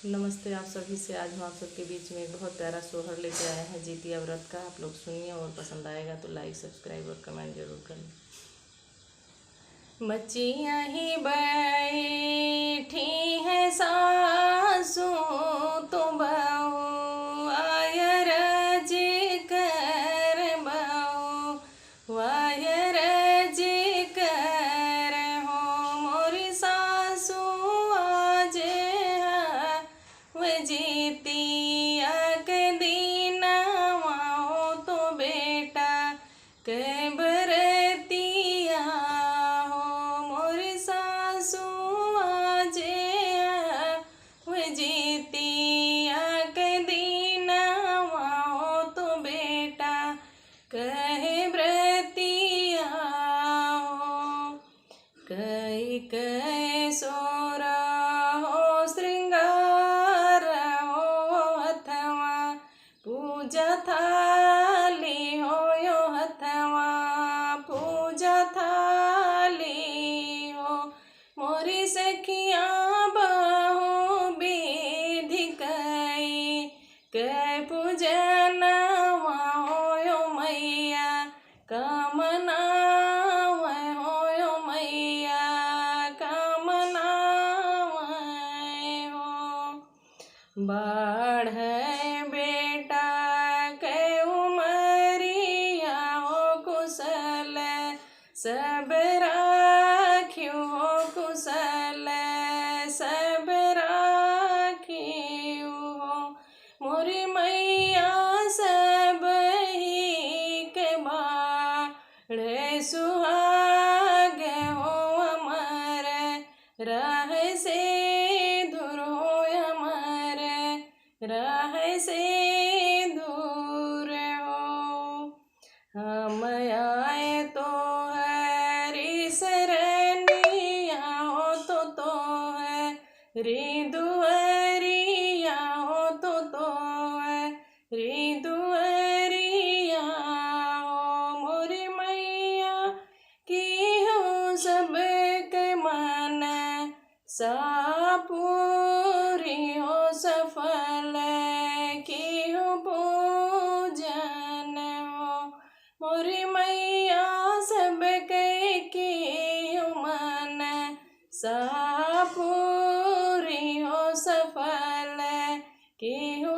नमस्ते आप सभी से। आज हम आप सबके बीच में एक बहुत प्यारा सोहर लेके आए हैं जीतिया व्रत का। आप लोग सुनिए और पसंद आएगा तो लाइक सब्सक्राइब और कमेंट जरूर करें। मचिया ही बैठी है सासू तो बहू आयर जी कर बहू वायर जी कर हो मोरी सासू आज वे जीतिया के दिन हो तो बेटा के बरतिया हो मोरी सासू आज वे जीतिया के दिन हो तो बेटा कहे ब्रतिया हो कई कई सोरा हो श्रृंगार हो हथवा पूजा थाली हो यो हथवा पूजा थाली हो मोरी सखिया बहू विधि कई कै पूजन हो यो मैया कामना हो यो मैया कामना हो बाढ़ बेटा के उमरिया हो कुशल सब राख्यू हो कुशल सब राख्यू हो मोरी मैया सब ही के बाढ़ सुहाग हो अमर राह से दूर हो अमर राह से दूर हो हम आए तो हरी शरणिया हो तो है दुआरिया हो तो है दुआरिया हो मोरी मैया की हो सब के मन सापूरी हो सफल की हो पूजन हो मोरी मैया सब के की हो मन सापूरी हो सफल की हो